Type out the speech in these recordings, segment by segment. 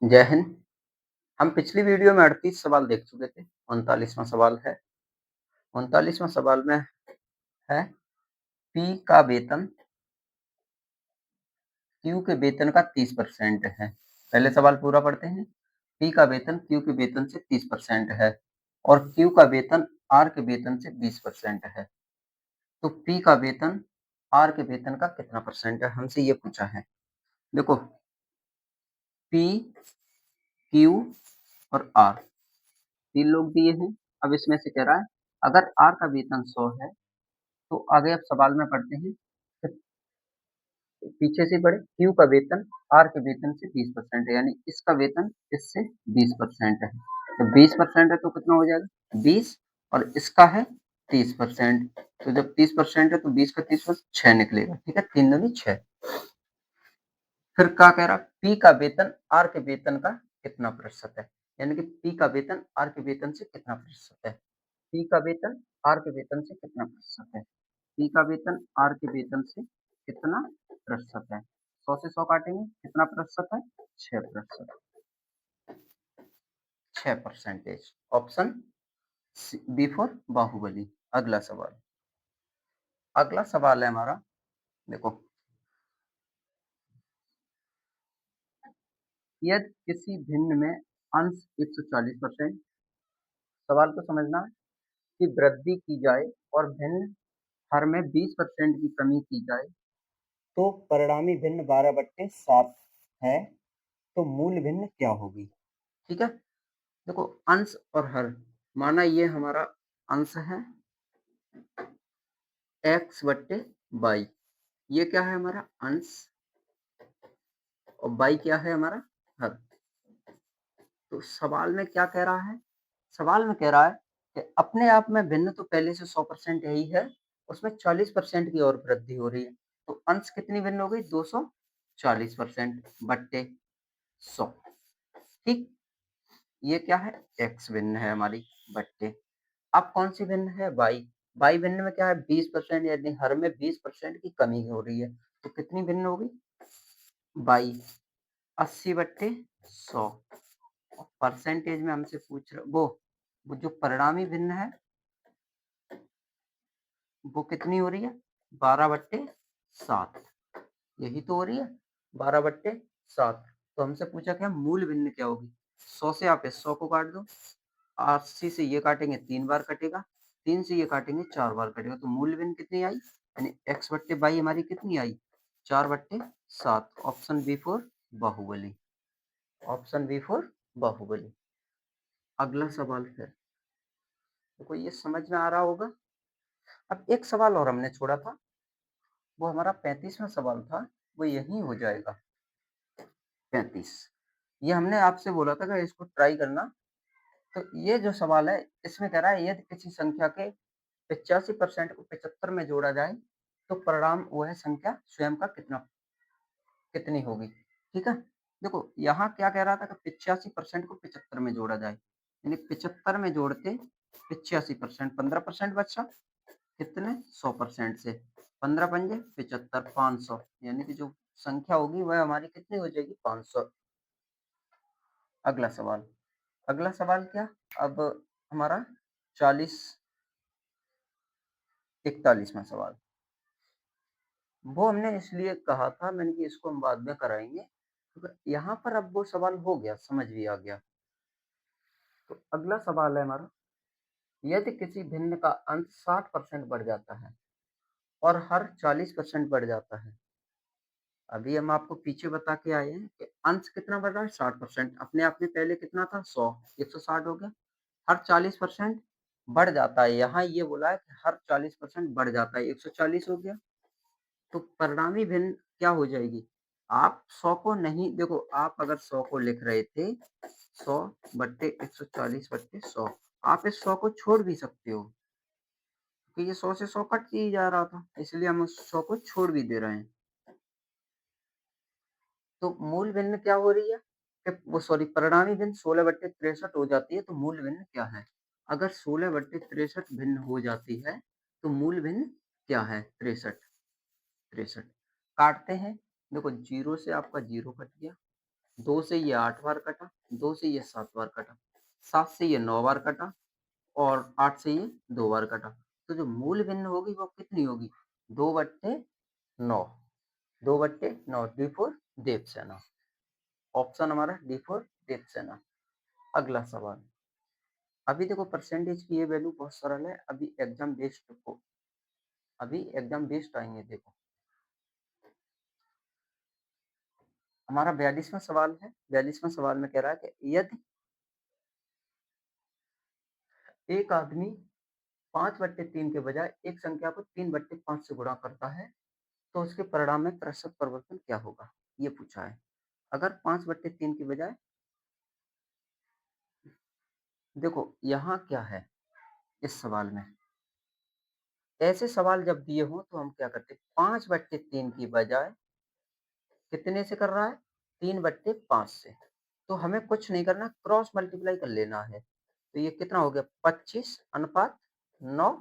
जय हिंद। हम पिछली वीडियो में 38 सवाल देख चुके थे। 39वां सवाल है। 39वां सवाल में है पी का वेतन क्यू के वेतन का 30% है। पहले सवाल पूरा पढ़ते हैं। पी का वेतन क्यू के वेतन से 30% है और क्यू का वेतन आर के वेतन से 20% है। तो पी का वेतन आर के वेतन का कितना परसेंट है, हमसे ये पूछा है। देखो, पी, क्यू और आर 3 लोग दिए हैं। अब इसमें से कह रहा है अगर आर का वेतन 100 है तो आगे अब सवाल में पढ़ते हैं। पीछे से पढ़े, क्यू का वेतन आर के वेतन से 20% है, यानी इसका वेतन इससे 20% है। तो 20% है तो कितना हो जाएगा 20, और इसका है 30%। तो जब 30% है तो 20 का 30 6 निकलेगा। ठीक है, 3 दूनी 6। फिर क्या कह रहा, पी का वेतन आर के वेतन का कितना प्रतिशत है, यानी कि पी का वेतन आर के वेतन से कितना प्रतिशत है। पी का वेतन आर के वेतन से कितना प्रतिशत है। पी का वेतन आर के वेतन से कितना प्रतिशत है। 100 से 100 काटेंगे, कितना प्रतिशत है 6%। 6%। Option B for Baahubali. अगला सवाल। अगला सवाल है हमारा, देखो, यदि किसी भिन्न में अंश 140%, सवाल को समझना है, कि वृद्धि की जाए और भिन्न हर में 20% की कमी की जाए तो परिणामी भिन्न 12/7 है, तो मूल भिन्न क्या होगी। ठीक है, देखो, अंश और हर, माना ये हमारा अंश है x/y, ये क्या है हमारा अंश, और y क्या है हमारा हर। तो सवाल में क्या कह रहा है, सवाल में कह रहा है कि अपने आप में भिन्न तो पहले से 100% यही है, उसमें 40% की और वृद्धि हो रही है। तो अंश कितनी भिन्न हो गई 240% बट्टे 100। ठीक, ये क्या है x भिन्न है हमारी बट्टे। अब कौन सी भिन्न है y। y भिन्न में क्या है 20%, यानी हर में 20% की कमी हो रही है। तो कितनी भिन्न होगी y 80/100। परसेंटेज में हमसे पूछ रहा, वो जो परिणामी भिन्न है वो कितनी हो रही है 12/7। यही तो हो रही है 12/7। तो हमसे पूछा क्या मूल भिन्न क्या होगी। 100 से आप इस 100 को काट दो, 80 से ये काटेंगे 3 बार कटेगा, 3 से ये काटेंगे 4 बार कटेगा। तो मूल भिन्न कितनी आई, यानी x/y हमारी कितनी आई 4/7। Option B for Baahubali. Option B for Baahubali. अगला सवाल है, देखो ये समझ में आ रहा होगा। अब एक सवाल और हमने छोड़ा था, वो हमारा 35वां सवाल था, वो यही हो जाएगा 35। ये हमने आपसे बोला था कि इसको ट्राई करना। तो ये जो सवाल है इसमें कह रहा है यदि किसी संख्या के 85% को 75 में जोड़ा जाए तो परिणाम वह संख्या स्वयं का कितनी होगी। ठीक है, देखो यहाँ क्या कह रहा था कि 85% को 75 में जोड़ा जाए, यानी 75 में जोड़ते 85%, 15% बचा कितने 100% से, 15 पंजे 75, 500, यानी कि जो संख्या होगी वह हमारी कितनी हो जाएगी 500। अगला सवाल। अगला सवाल क्या, अब हमारा 41वां सवाल। वो हमने इसलिए कहा था मैंने कि इसको हम बाद में कराएंगे, क्योंकि यहाँ पर अब वो सवाल हो गया, समझ भी आ गया। तो अगला सवाल है हमारा, यदि किसी भिन्न का अंश 60% बढ़ जाता है और हर 40% बढ़ जाता है। अभी हम आपको पीछे बता के आए हैं कि अंश कितना बढ़ रहा है 60%, अपने आप में पहले कितना था 100, 160 हो गया। हर 40% बढ़ जाता है, यहाँ ये बोला है कि हर 40% बढ़ जाता है, 140 हो गया। तो परिणामी भिन्न क्या हो जाएगी, आप 100 को नहीं, देखो आप अगर 100 को लिख रहे थे 100/140/100, आप इस 100 को छोड़ भी सकते हो, क्योंकि ये 100 से 100 कट ही जा रहा था, इसलिए हम उस 100 को छोड़ भी दे रहे हैं। तो मूल भिन्न क्या हो रही है, वो सॉरी परिणामी भिन्न 16/63 हो जाती है। तो मूल भिन्न क्या है, अगर 16/63 भिन्न हो जाती है तो मूल भिन्न क्या है 63। काटते हैं, देखो जीरो से आपका जीरो कट गया, 2 से ये 8 बार कटा, 2 से ये 7 बार कटा, 7 से ये 9 बार कटा और 8 से ये 2 बार कटा। तो जो मूल भिन्न होगी वो कितनी होगी? 2/9, 2/9 डी फॉर देवसेना। ऑप्शन हमारा डी फॉर देवसेना। अगला सवाल। अभी देखो परसेंटेज की ये वैल्यू बहुत सरल है। अभी एग्जाम बेस्ड आएंगे। देखो हमारा 42वां सवाल है। 42वां सवाल में कह रहा है कि यदि एक आदमी 5/3 के बजाय एक संख्या को 3/5 से गुणा करता है तो उसके परिणाम में प्रतिशत परिवर्तन क्या होगा? ये पूछा है। अगर 5/3 की बजाय, देखो यहाँ क्या है इस सवाल में, ऐसे सवाल जब दिए हो तो हम क्या करते, 5/3 की बजाय कितने से कर रहा है? 3/5 से। तो हमें कुछ नहीं करना, क्रॉस मल्टीप्लाई कर लेना है। तो ये कितना हो गया? 25/9।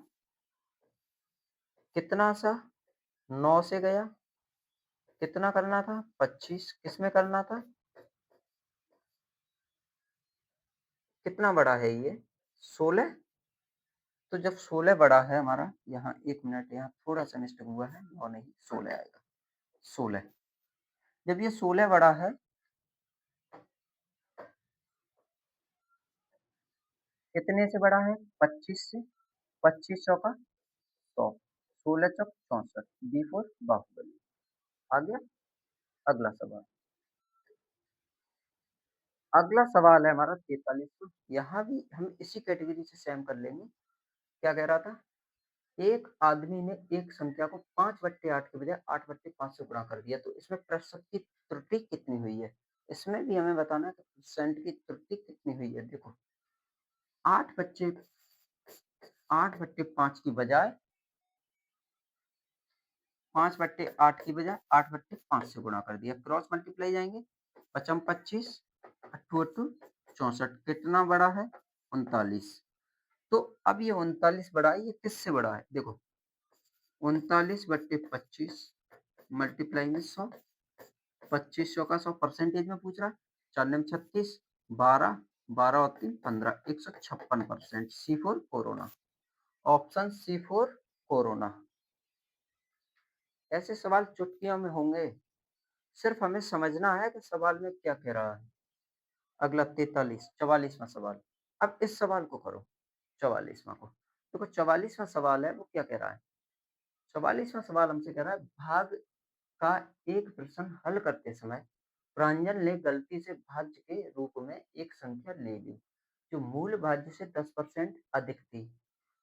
कितना सा? 9 से गया। कितना करना था? 25। किसमें करना था? कितना बड़ा है ये? 16। तो जब 16 बड़ा है हमारा, यहाँ 1 मिनट, यहाँ थोड़ा सा मिस्टेक हुआ है, 9 नहीं 16 आएगा। 16। जब ये 16 बड़ा है, कितने से बड़ा है? 25 से। 25 चौका 100, 16 चौक 64, बी फोर बाहुबली। आ गया। अगला सवाल। अगला सवाल है हमारा 43। यहाँ भी हम इसी कैटेगरी से सेम कर लेंगे। क्या कह रहा था? एक आदमी ने एक संख्या को 5/8 के बजाय 8/5 से गुणा कर दिया, तो इसमें प्रतिशत की त्रुटि कितनी हुई है? इसमें भी हमें बताना है कि परसेंट की त्रुटि कितनी हुई है। देखो 8/5 की बजाय 5/8 की बजाय 8/5 से गुणा कर दिया। क्रॉस मल्टीप्लाई जाएंगे। 5×25, 8×2 64। कितना बड़ा है? 39। तो अब ये 39 बड़ा है, ये किससे बड़ा है? देखो 39/25 मल्टीप्लाई में 100, 25 100 का 100 परसेंटेज में पूछ रहा है। 4 में 36, 12, 12 और 3 15, 156%। C four corona. Option C four corona. ऐसे सवाल चुटकियों में होंगे, सिर्फ हमें समझना है कि सवाल में क्या कह रहा है। अगला 44वां सवाल। अब इस सवाल को करो, 44वां को। देखो 44वां सवाल है वो क्या कह रहा है? 44वां सवाल हमसे कह रहा है, भाग का एक प्रश्न हल करते समय प्रांजल ने गलती से भाज्य के रूप में एक संख्या ले ली जो मूल भाज्य से 10% अधिक थी।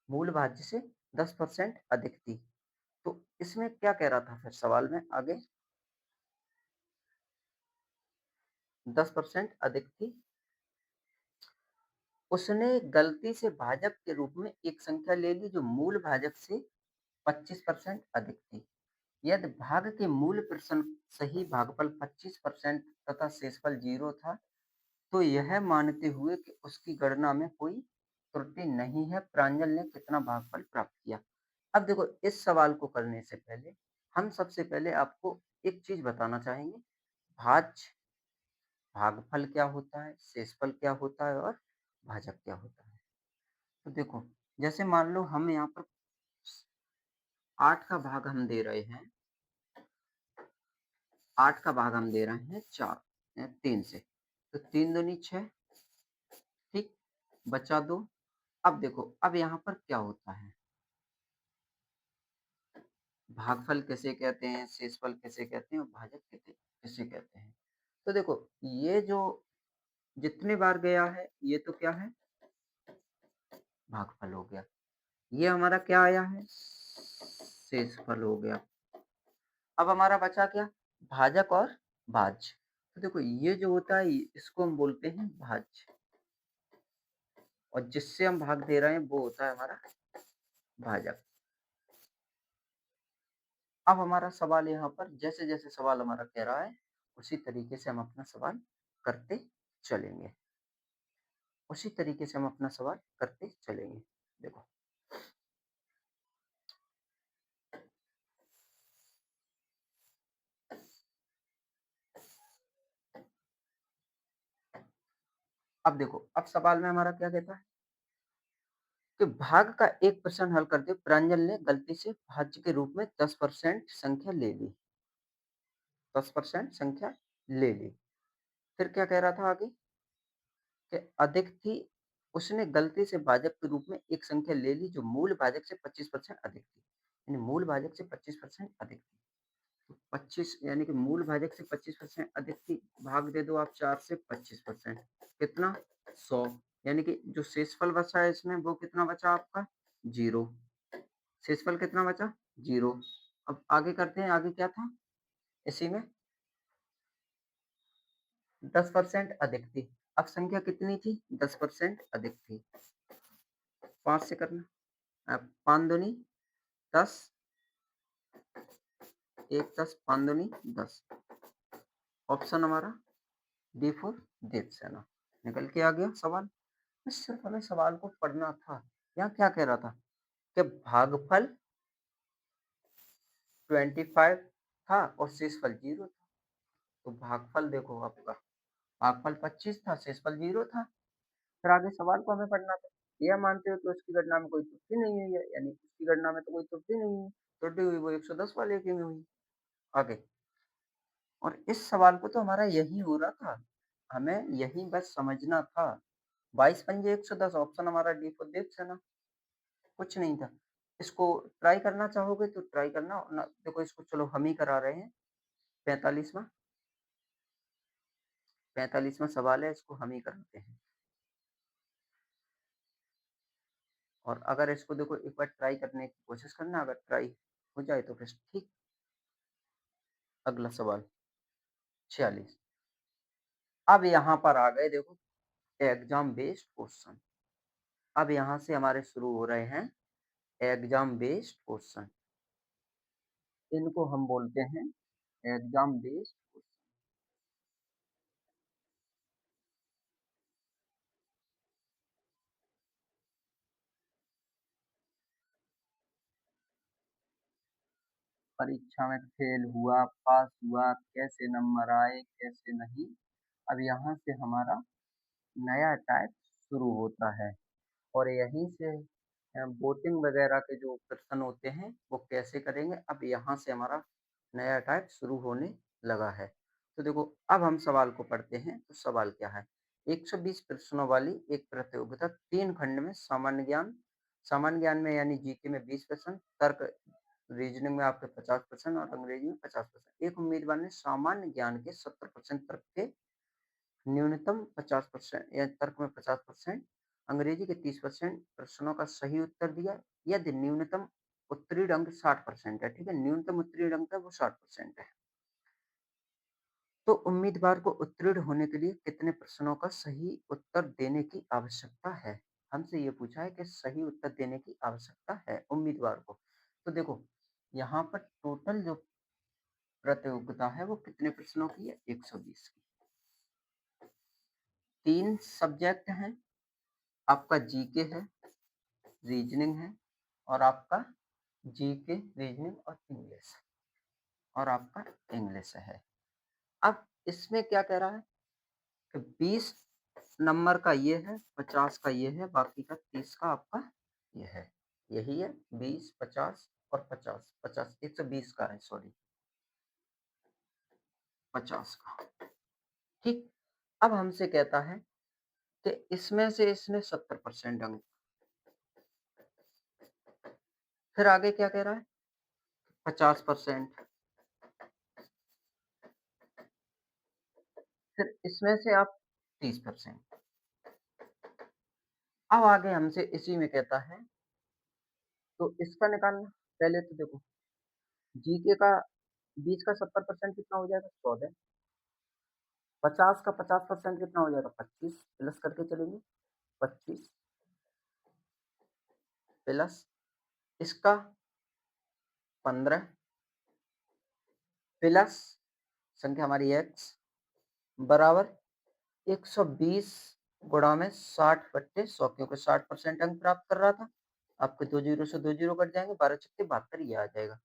मूल भाज्य से 10% अधिक थी। तो इसमें क्या कह रहा था फिर सवाल में आगे? 10% अधिक थी। उसने गलती से भाजक के रूप में एक संख्या ले ली जो मूल भाजक से 25% अधिक थी। यदि भाग के मूल प्रश्न सही भागफल 25% तथा शेषफल 0 था, तो यह मानते हुए कि उसकी गणना में कोई त्रुटि नहीं है, प्रांजल ने कितना भागफल प्राप्त किया? अब देखो इस सवाल को करने से पहले हम सबसे पहले आपको एक चीज बताना चाहेंगे। भाज्य, भागफल क्या होता है, शेषफल क्या होता है और भाजक क्या होता है। तो देखो जैसे मान लो हम यहाँ पर 8 का भाग हम दे रहे हैं, 8 का भाग हम दे रहे हैं 3 से। तो 3 दूनी 6, ठीक, बचा 2। अब देखो अब यहाँ पर क्या होता है, भागफल किसे कहते हैं, शेषफल किसे कहते हैं और भाजक किसे कहते हैं। तो देखो ये जो जितने बार गया है ये तो क्या है? भागफल हो गया। ये हमारा क्या आया है? शेषफल हो गया। अब हमारा बचा क्या? भाजक और भाज्य। तो देखो ये जो होता है इसको हम बोलते हैं भाज्य, और जिससे हम भाग दे रहे हैं वो होता है हमारा भाजक। अब हमारा सवाल यहाँ पर जैसे जैसे सवाल हमारा कह रहा है उसी तरीके से हम अपना सवाल करते चलेंगे। उसी तरीके से हम अपना सवाल करते चलेंगे। देखो अब देखो, अब सवाल में हमारा क्या कहता है कि भाग का एक प्रश्न हल करते प्रांजल ने गलती से भाज्य के रूप में 10% संख्या ले ली। 10% संख्या ले ली। फिर क्या कह रहा था आगे कि अधिक थी, उसने गलती से भाजक के रूप में एक संख्या ले ली जो मूल भाजक से 25% अधिक थी। यानी मूल भाजक से 25% अधिक थी। तो 25 यानी कि मूल भाजक से 25% अधिक थी, भाग दे दो आप 4 से 25%। कितना? 100। यानी कि जो शेषफल बचा है इसमें वो कितना बचा आपका? 0। शेषफल कितना बचा? 0। अब आगे करते हैं, आगे क्या था? इसी में 10% अधिक थी। अब संख्या कितनी थी? 10% अधिक थी। 5 से करना। 5 दूनी 10, 1 10, 5 दूनी 10। ऑप्शन हमारा डी फॉर देवसेना निकल के आ गया सवाल। सिर्फ हमें सवाल को पढ़ना था। यहाँ क्या कह रहा था कि भागफल 25 था और शेषफल 0 था। तो भागफल देखो आपका, भागफल 25 था, शेषफल 0 था। फिर आगे सवाल को हमें पढ़ना था। यह मानते हो कि उसकी गणना में कोई त्रुटि नहीं हुई है, यानी उसकी गणना में तो कोई त्रुटि नहीं हुई। त्रुटि हुई वो 110 वाले की में हुई। आगे, और इस सवाल को तो हमारा यही हो रहा था, हमें यही बस समझना था। 22 पंजे 110, ऑप्शन हमारा डी फॉर देवसेना। कुछ नहीं था। इसको ट्राई करना चाहोगे तो ट्राई करना, ना देखो इसको चलो हम ही करा रहे हैं। 45वां 45वां सवाल है, इसको हम ही कराते हैं। और अगर इसको देखो एक बार ट्राई करने की कोशिश करना, अगर ट्राई हो जाए तो फिर ठीक। अगला सवाल 46। अब यहाँ पर आ गए देखो एग्जाम बेस्ड क्वेश्चन। अब यहाँ से हमारे शुरू हो रहे हैं एग्जाम बेस्ड क्वेश्चन। इनको हम बोलते हैं एग्जाम बेस्ड क्वेश्चन। परीक्षा में फेल हुआ, पास हुआ, कैसे नंबर आए, कैसे नहीं। अब यहाँ से हमारा नया टाइप शुरू होता है और यहीं से वोटिंग वगैरह के जो प्रश्न होते हैं वो कैसे करेंगे, अब यहाँ से हमारा नया टाइप शुरू होने लगा है। तो देखो अब हम सवाल को पढ़ते हैं। तो सवाल क्या है? 120 प्रश्नों वाली एक प्रतियोगिता 3 खंड में सामान्य ज्ञान में यानी जीके में 20 प्रश्न, तर्क रीजनिंग में आपके 50% और अंग्रेजी में 50%। एक उम्मीदवार ने सामान्य ज्ञान के 70% तर्क के न्यूनतम 50% या तर्क में 50%, अंग्रेजी के 30% प्रश्नों का सही उत्तर दिया यदि न्यूनतम उत्तीर्ण अंक 60% है। ठीक है, न्यूनतम उत्तीर्ण अंक है वो 60% है। तो उम्मीदवार को उत्तीर्ण होने के लिए कितने प्रश्नों का सही उत्तर देने की आवश्यकता है? हमसे ये पूछा है कि सही उत्तर देने की आवश्यकता है उम्मीदवार को। तो देखो यहाँ पर टोटल जो प्रतियोगिता है वो कितने प्रश्नों की है? 120 की। 3 सब्जेक्ट हैं, आपका जीके है, रीजनिंग है और आपका जीके, रीजनिंग और इंग्लिश, और आपका इंग्लिश है। अब इसमें क्या कह रहा है कि 20 नंबर का ये है, 50 का ये है, बाकी का 30 का आपका ये है। यही है 20, 50 और 50। 50 120 का है, सॉरी 50 का। ठीक। अब हमसे कहता है कि इसमें से इसने 70% अंक। फिर आगे क्या कह रहा है? 50%। फिर इसमें से आप 30%। अब आगे हमसे इसी में कहता है तो इसका निकालना। पहले तो देखो जीके का 20 का 70% कितना हो जाएगा? 14। 50 का 50% कितना हो जाएगा? 25। प्लस करके चलेंगे 25 प्लस इसका 15 प्लस संख्या हमारी एक्स बराबर 120 गुणा में 60/100, क्योंकि 60% अंक प्राप्त कर रहा था। आपके 2 जीरो से 2 जीरो कट जाएंगे, 12 छक्के 72 ये आ जाएगा।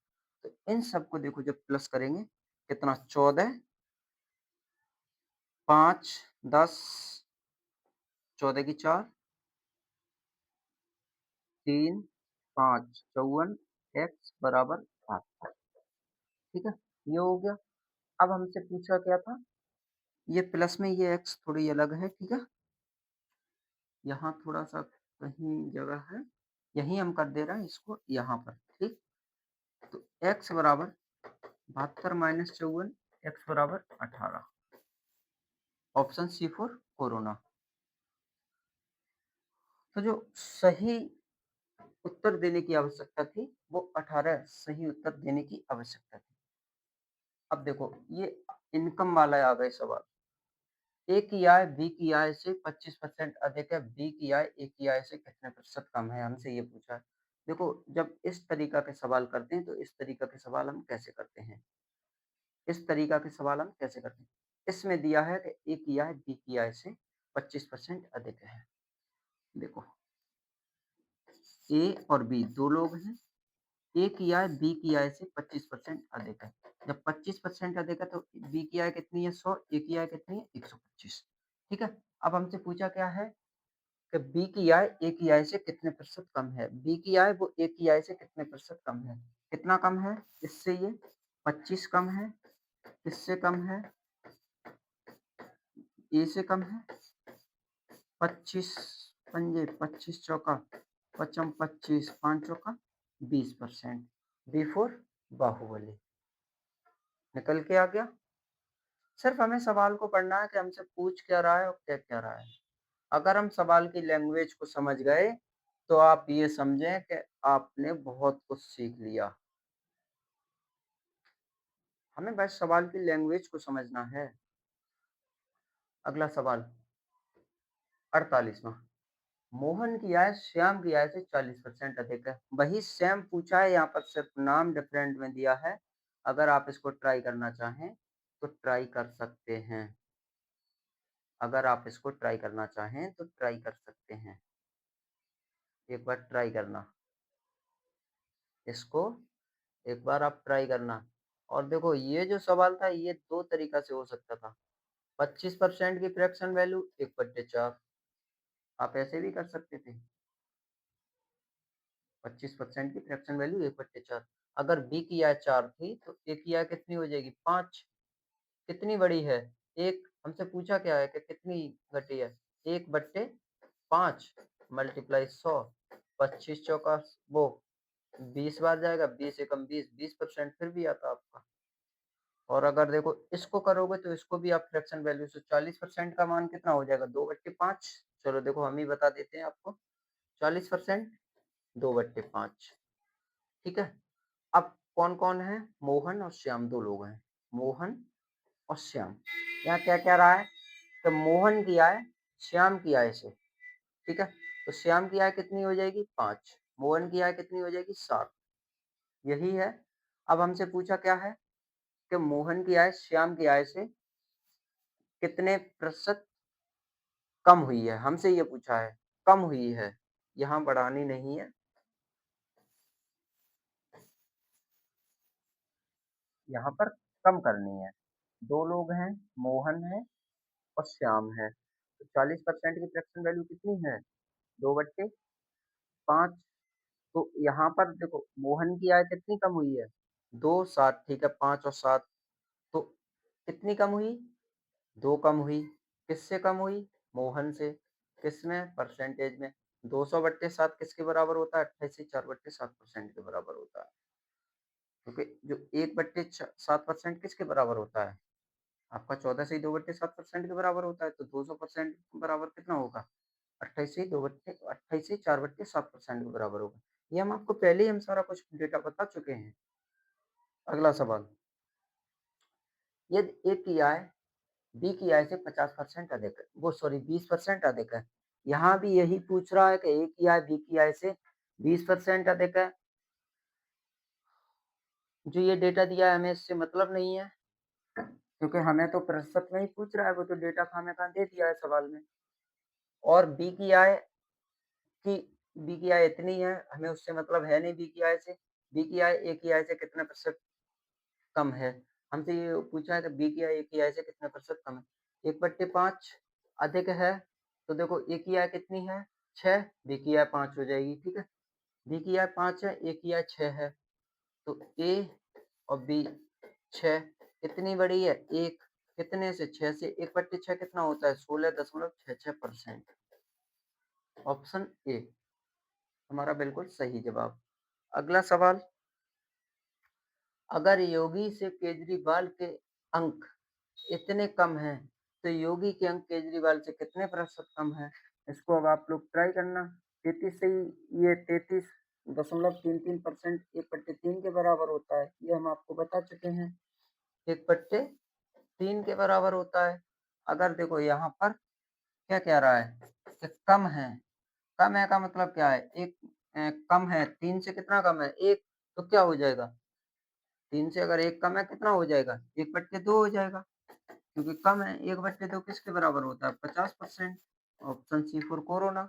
तो इन सबको देखो जब प्लस करेंगे कितना? 14, 5, 10, 14 की 4, 3, 5, 54, x बराबर 7। ठीक है, ये हो गया। अब हमसे पूछा क्या था, ये प्लस में ये x थोड़ी अलग है, ठीक है। यहाँ थोड़ा-सा कहीं जगह है, यहीं हम कर दे रहे हैं इसको यहाँ पर, ठीक। तो x बराबर 72 माइनस 54, x बराबर 18। Option C for corona. तो जो सही उत्तर देने की आवश्यकता थी, वो 18 सही उत्तर देने की आवश्यकता थी। अब देखो, ये इनकम वाला आ गए सवाल। ए की आय बी की आय से 25% अधिक है, बी की आय ए की आय से कितने प्रतिशत कम है, हमसे ये पूछा है। देखो, जब इस तरीका के सवाल करते हैं तो इस तरीका के सवाल हम कैसे करते हैं, इस तरीका के सवाल हम कैसे करते हैं। इसमें दिया है कि ए की आय बी की आय से 25% अधिक है। देखो, ए और बी दो लोग हैं, ए की आय बी की आय से 25% अधिक है। जब 25% अधिक है तो बी की आय कितनी है 100, ए की आय कितनी है 125। ठीक है, अब हमसे पूछा क्या है कि बी की आय ए की आय से कितने प्रतिशत कम है। बी की आय वो ए की आय से कितने प्रतिशत कम है, कितना कम है, इससे ये 25 कम है, इससे कम है, ए से कम है। 25 पंजे 25 चौका 25 5 चौका 20%। बी फोर बाहुबली निकल के आ गया। सिर्फ हमें सवाल को पढ़ना है कि हमसे पूछ क्या रहा है और कह क्या रहा है। अगर हम सवाल की लैंग्वेज को समझ गए तो आप ये समझें कि आपने बहुत कुछ सीख लिया। हमें बस सवाल की लैंग्वेज को समझना है। अगला सवाल 48वां। मोहन की आय श्याम की आय से 40% अधिक है। वही सेम पूछा है, यहाँ पर सिर्फ नाम डिफरेंट में दिया है। अगर आप इसको ट्राई करना चाहें तो ट्राई कर सकते हैं। अगर आप इसको ट्राई करना चाहें तो ट्राई कर सकते हैं। एक बार ट्राई करना, इसको एक बार आप ट्राई करना। और देखो, ये जो सवाल था ये दो तरीका से हो सकता था। 25% की फ्रैक्शन वैल्यू 1/4, आप ऐसे भी कर सकते थे। 25% की फ्रैक्शन वैल्यू 1/4। अगर बी की आय 4 थी तो ए की आय कितनी हो जाएगी 5। कितनी बड़ी है, एक। हमसे पूछा क्या है कि कितनी घटी है, 1/5 मल्टीप्लाई 100, 25 चौका वो 20 बार जाएगा, 20 एकम 20, 20% फिर भी आता आपका। और अगर देखो इसको करोगे तो इसको भी आप फ्रैक्शन वैल्यू से 40% का मान कितना हो जाएगा 2/5। चलो देखो, हम ही बता देते हैं आपको। 40% 2/5। ठीक है, अब कौन कौन है, मोहन और श्याम दो लोग हैं, मोहन और श्याम। यहाँ क्या कह रहा है कि मोहन की आय श्याम की आय से, ठीक है। तो श्याम की आय कितनी हो जाएगी 5, मोहन की आय कितनी हो जाएगी 7, यही है। अब हमसे पूछा क्या है कि मोहन की आय श्याम की आय से कितने प्रतिशत कम हुई है, हमसे ये पूछा है। कम हुई है, यहाँ बढ़ानी नहीं है, यहाँ पर कम करनी है। दो लोग हैं, मोहन है और श्याम है। तो 40% की फ्रैक्शन वैल्यू कितनी है 2/5। तो यहाँ पर देखो, मोहन की आय कितनी कम हुई है 2, 7, ठीक है, 5 और 7। तो कितनी कम हुई 2 कम हुई। किससे कम हुई, मोहन से। किसमें, परसेंटेज में। 200/7 किसके बराबर होता है 28 से 4/7% के बराबर होता है। क्योंकि जो 1/7% किसके बराबर होता है, आपका 14 से ही 2/7% के बराबर होता है। तो 200% के बराबर कितना होगा 28 से 4/7% के बराबर होगा। ये हम आपको पहले ही हम सारा कुछ डेटा बता चुके हैं। अगला सवाल, यदि ए की आय बी की आय से 50% अधिक है, वो सॉरी 20% अधिक है। यहाँ भी यही पूछ रहा है कि ए की आय बी की आय से 20% अधिक है। जो ये डेटा दिया है हमें इससे मतलब नहीं है, क्योंकि हमें तो प्रतिशत में ही पूछ रहा है, वो तो डेटा हमें कहाँ दे दिया है सवाल में। और की बी की आय इतनी है, हमें उससे मतलब है नहीं। बी की आय से, बी की आय ए की आय से कितने प्रतिशत कम है, हमसे ये पूछा है कि बी की आय ए की आय से कितने प्रतिशत कम है। 1/5 अधिक है, तो देखो ए की आय कितनी है 6, बी की आय 5 हो जाएगी, ठीक है। बी की आय 5 है, ए की आय 6 है, तो ए और बी 6 कितनी बड़ी है 1, कितने से 6 से, 1/6 कितना होता है 16.66%। ऑप्शन ए हमारा बिल्कुल सही जवाब। अगला सवाल, अगर योगी से केजरीवाल के अंक इतने कम हैं, तो योगी के अंक केजरीवाल से कितने प्रतिशत कम हैं? इसको अब आप लोग ट्राई करना। 33 से ये 33.33% 1/3 के बराबर होता है, ये हम आपको बता चुके हैं। 1/3 के बराबर होता है। अगर देखो यहाँ पर क्या कह रहा है कि कम है, कम है का मतलब क्या है? एक कम है 3 से कितना कम है 1, तो क्या हो जाएगा? 3 से अगर 1 कम है कितना हो जाएगा? 1/2 हो जाएगा, क्योंकि कम है। 1/2 किसके बराबर होता है? 50%। Option C for corona.